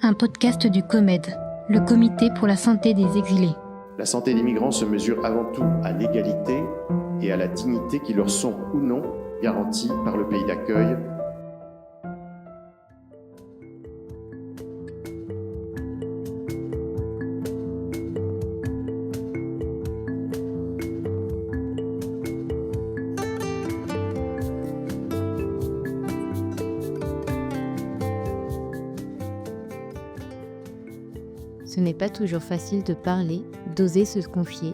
un podcast du COMED, le Comité pour la santé des exilés. La santé des migrants se mesure avant tout à l'égalité et à la dignité qui leur sont ou non garanties par le pays d'accueil. Ce n'est pas toujours facile de parler, d'oser se confier,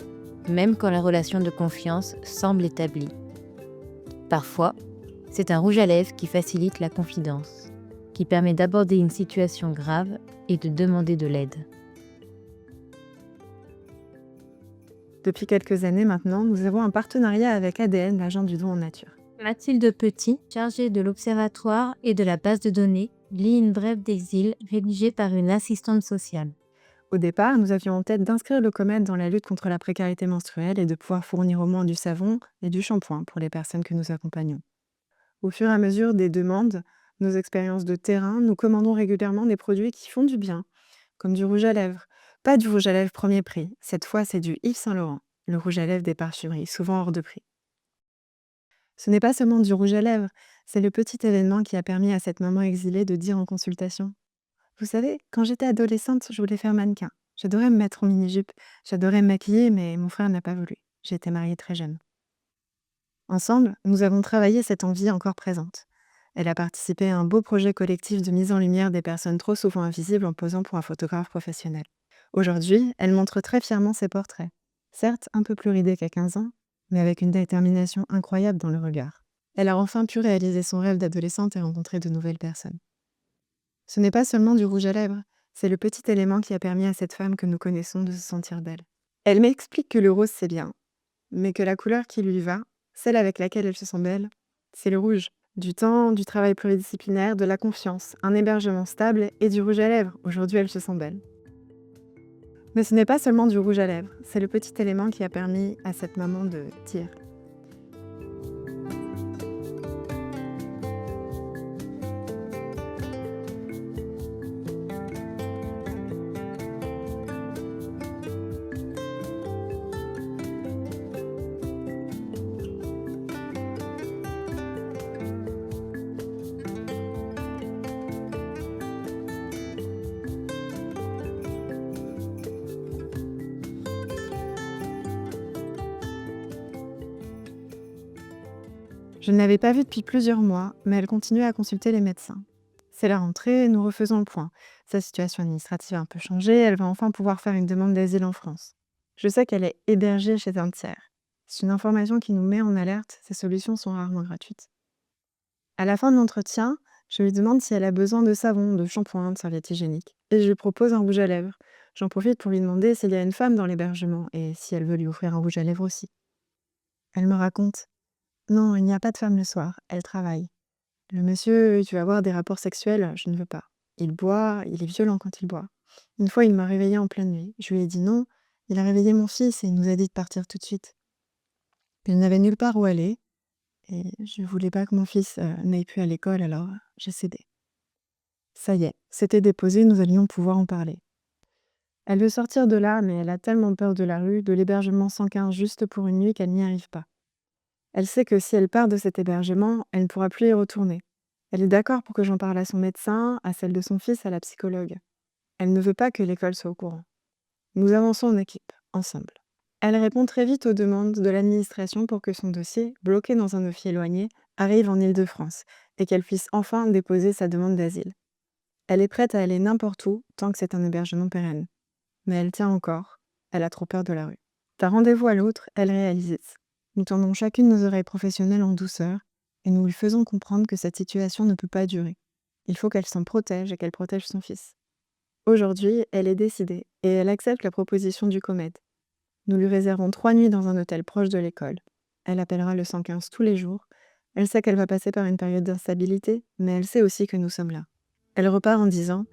même quand la relation de confiance semble établie. Parfois, c'est un rouge à lèvres qui facilite la confidence, qui permet d'aborder une situation grave et de demander de l'aide. Depuis quelques années maintenant, nous avons un partenariat avec ADN, l'agent du don en nature. Mathilde Petit, chargée de l'observatoire et de la base de données, lit une brève d'exil rédigée par une assistante sociale. Au départ, nous avions en tête d'inscrire le COMED dans la lutte contre la précarité menstruelle et de pouvoir fournir au moins du savon et du shampoing pour les personnes que nous accompagnons. Au fur et à mesure des demandes, nos expériences de terrain, nous commandons régulièrement des produits qui font du bien, comme du rouge à lèvres. Pas du rouge à lèvres premier prix, cette fois c'est du Yves Saint Laurent, le rouge à lèvres des parfumeries, souvent hors de prix. Ce n'est pas seulement du rouge à lèvres, c'est le petit événement qui a permis à cette maman exilée de dire en consultation: vous savez, quand j'étais adolescente, je voulais faire mannequin. J'adorais me mettre en mini-jupe, j'adorais me maquiller, mais mon frère n'a pas voulu. J'ai été mariée très jeune. Ensemble, nous avons travaillé cette envie encore présente. Elle a participé à un beau projet collectif de mise en lumière des personnes trop souvent invisibles en posant pour un photographe professionnel. Aujourd'hui, elle montre très fièrement ses portraits. Certes, un peu plus ridés qu'à 15 ans, mais avec une détermination incroyable dans le regard. Elle a enfin pu réaliser son rêve d'adolescente et rencontrer de nouvelles personnes. Ce n'est pas seulement du rouge à lèvres, c'est le petit élément qui a permis à cette femme que nous connaissons de se sentir belle. Elle m'explique que le rose c'est bien, mais que la couleur qui lui va, celle avec laquelle elle se sent belle, c'est le rouge. Du temps, du travail pluridisciplinaire, de la confiance, un hébergement stable et du rouge à lèvres. Aujourd'hui, elle se sent belle. Mais ce n'est pas seulement du rouge à lèvres, c'est le petit élément qui a permis à cette maman de dire. Je ne l'avais pas vue depuis plusieurs mois, mais elle continuait à consulter les médecins. C'est la rentrée, nous refaisons le point. Sa situation administrative a un peu changé, elle va enfin pouvoir faire une demande d'asile en France. Je sais qu'elle est hébergée chez un tiers. C'est une information qui nous met en alerte, ces solutions sont rarement gratuites. À la fin de l'entretien, je lui demande si elle a besoin de savon, de shampoing, de serviettes hygiéniques. Et je lui propose un rouge à lèvres. J'en profite pour lui demander s'il y a une femme dans l'hébergement et si elle veut lui offrir un rouge à lèvres aussi. Elle me raconte: non, il n'y a pas de femme le soir, elle travaille. Le monsieur, tu vas avoir des rapports sexuels, je ne veux pas. Il boit, il est violent quand il boit. Une fois, il m'a réveillée en pleine nuit. Je lui ai dit non, il a réveillé mon fils et il nous a dit de partir tout de suite. Il n'avait nulle part où aller et je voulais pas que mon fils n'aille plus à l'école, alors j'ai cédé. Ça y est, c'était déposé, nous allions pouvoir en parler. Elle veut sortir de là, mais elle a tellement peur de la rue, de l'hébergement 115 juste pour une nuit qu'elle n'y arrive pas. Elle sait que si elle part de cet hébergement, elle ne pourra plus y retourner. Elle est d'accord pour que j'en parle à son médecin, à celle de son fils, à la psychologue. Elle ne veut pas que l'école soit au courant. Nous avançons en équipe, ensemble. Elle répond très vite aux demandes de l'administration pour que son dossier, bloqué dans un dossier éloigné, arrive en Île-de-France et qu'elle puisse enfin déposer sa demande d'asile. Elle est prête à aller n'importe où tant que c'est un hébergement pérenne. Mais elle tient encore. Elle a trop peur de la rue. D'un rendez-vous à l'autre, elle réalise. Nous tendons chacune nos oreilles professionnelles en douceur et nous lui faisons comprendre que cette situation ne peut pas durer. Il faut qu'elle s'en protège et qu'elle protège son fils. Aujourd'hui, elle est décidée et elle accepte la proposition du COMED. Nous lui réservons 3 nuits dans un hôtel proche de l'école. Elle appellera le 115 tous les jours. Elle sait qu'elle va passer par une période d'instabilité, mais elle sait aussi que nous sommes là. Elle repart en disant: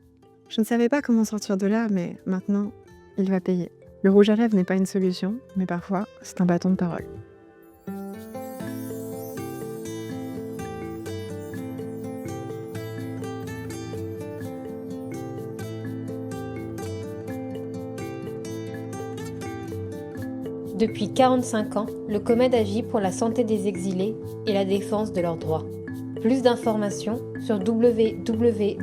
je ne savais pas comment sortir de là, mais maintenant, il va payer. Le rouge à lèvres n'est pas une solution, mais parfois, c'est un bâton de parole. Depuis 45 ans, le COMED agit pour la santé des exilés et la défense de leurs droits. Plus d'informations sur www.comed.org.